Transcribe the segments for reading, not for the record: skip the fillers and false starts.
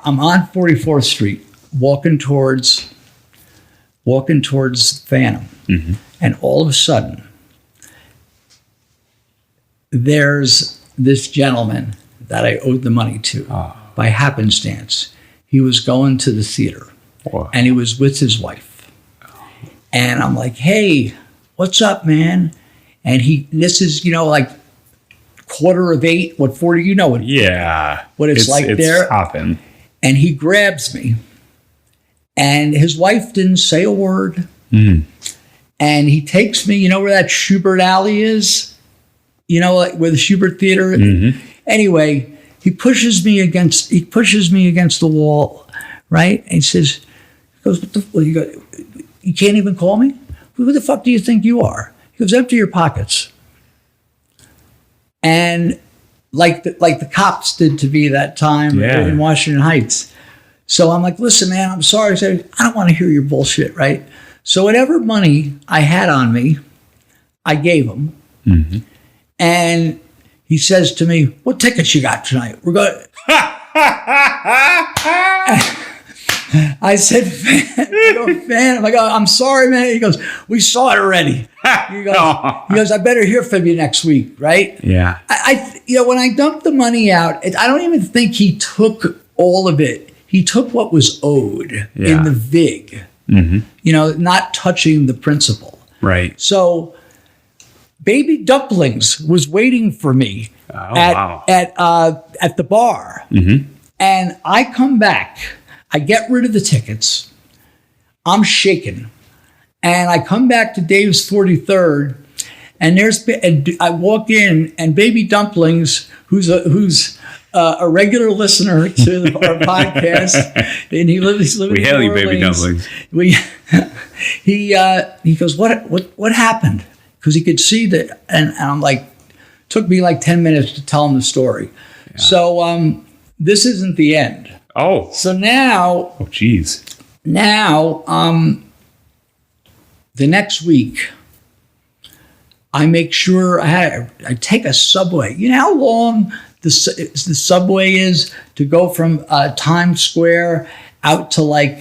I'm on 44th Street, walking towards Phantom, and all of a sudden, there's this gentleman that I owed the money to by happenstance. He was going to the theater, and he was with his wife, and I'm like, "Hey, what's up, man?" And this is like 7:45. What 40? You know what? Yeah, what it's like there. Hopping. And he grabs me, and his wife didn't say a word. And he takes me, where that Schubert Alley is, like where the Schubert Theater. Anyway, he pushes me against the wall, right? And he says, "You can't even call me? Who the fuck do you think you are?" He goes, "Empty your pockets." And like the cops did to me that time in Washington Heights. So I'm like, "Listen, man, I'm sorry." I said, "I don't want to hear your bullshit," right? So whatever money I had on me, I gave him. And he says to me, "What tickets you got tonight? We're going." I said, Phantom. I go, "I'm sorry, man." He goes, "We saw it already." He goes, "I better hear from you next week," right? Yeah. When I dumped the money out, I don't even think he took all of it. He took what was owed in the VIG, not touching the principal. Right. So Baby Dumplings was waiting for me at the bar. And I come back. I get rid of the tickets. I'm shaking. And I come back to Dave's 43rd, and I walk in, and Baby Dumplings, who's a regular listener to our podcast, and he's living. We hail you, Baby Dumplings. He goes, "What happened?" Because he could see that, and I'm like, took me like 10 minutes to tell him the story. Yeah. So this isn't the end. Oh. So now. Oh, geez. Now, the next week, I make sure I take a subway. You know how long the subway is to go from Times Square out to like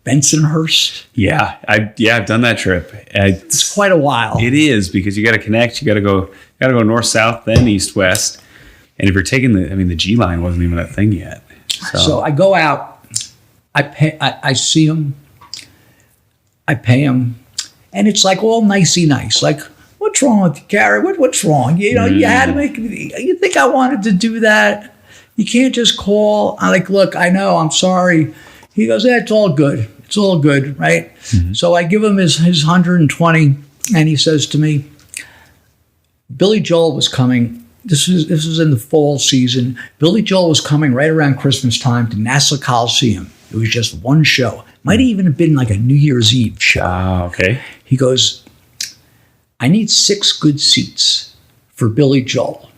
Bensonhurst? Yeah, I've done that trip. It's quite a while. It is, because you got to connect. You got to go north south, then east west. And if you're taking the G line wasn't even a thing yet. So I go out, I see him, I pay him, and it's like all nicey nice. Like, "What's wrong with you, Gary? What's wrong? You had to make. You think I wanted to do that? You can't just call." I'm like, "Look, I know. I'm sorry." He goes, "Yeah, it's all good. It's all good, right?" So I give him his 120, and he says to me, "Billy Joel was coming." This was in the fall season. Billy Joel was coming right around Christmas time to Nassau Coliseum. It was just one show. Might even have been like a New Year's Eve show. Okay. He goes, "I need 6 good seats for Billy Joel."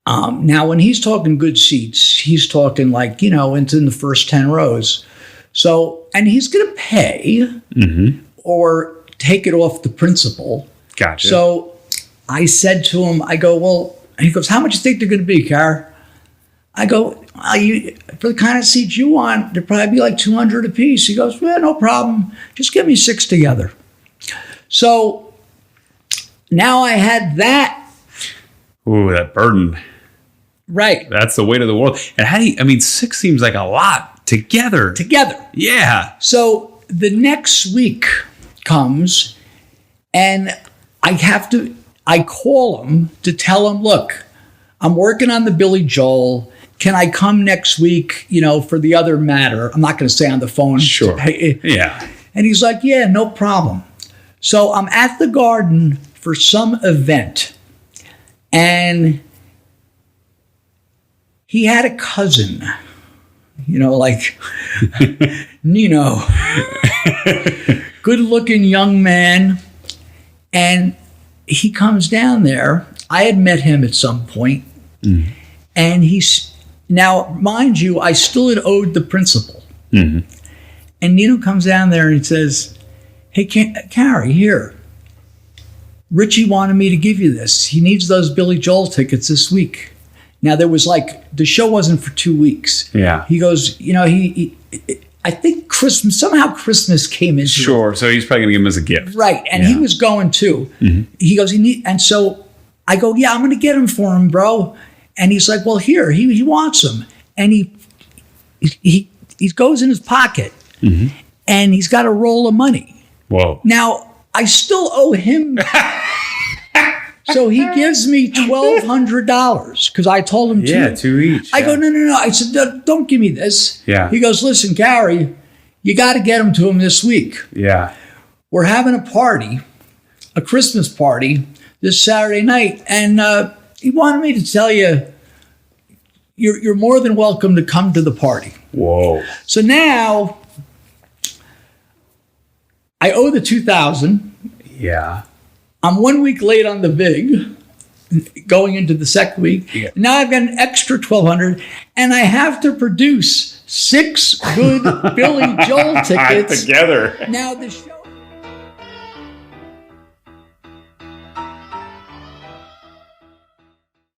Now, when he's talking good seats, he's talking like, into the first 10 rows. So, and he's going to pay or take it off the principal. Gotcha. So I said to him, I go, "Well," he goes, "How much do you think they're going to be, Car?" I go, "For the kind of seats you want, they'll probably be like $200 a piece." He goes, "Yeah, no problem. Just give me 6 together." So now I had that. Ooh, that burden. Right. That's the weight of the world. And 6 seems like a lot together. Yeah. So the next week comes, and I call him to tell him, "Look, I'm working on the Billy Joel. Can I come next week, for the other matter?" I'm not going to say on the phone. Sure. Yeah. And he's like, "Yeah, no problem." So I'm at the Garden for some event, and he had a cousin, like Nino, good-looking young man, and he comes down there. I had met him at some point, and now, mind you, I still had owed the principal. And Nino comes down there and he says, "Hey, Carrie, here. Richie wanted me to give you this. He needs those Billy Joel tickets this week." Now there was like the show wasn't for 2 weeks. Yeah. He goes, he I think Christmas came into it. Sure. So he's probably going to give him as a gift. Right. And he was going too. He goes, and so I go, yeah, I'm going to get him for him, bro. And he's like, well, here, he wants them. And he goes in his pocket and he's got a roll of money. Whoa. Now, I still owe him. So he gives me $1,200 because I told him Yeah, 2 each. I go, no. I said, don't give me this. Yeah. He goes, listen, Gary, you got to get him to him this week. Yeah. We're having a party, a Christmas party this Saturday night. And he wanted me to tell you, you're more than welcome to come to the party. Whoa. So now I owe the $2,000. Yeah. I'm 1 week late on the vig, going into the second week. Yeah. Now I've got an extra $1,200, and I have to produce 6 good Billy Joel tickets. Together. Now the show.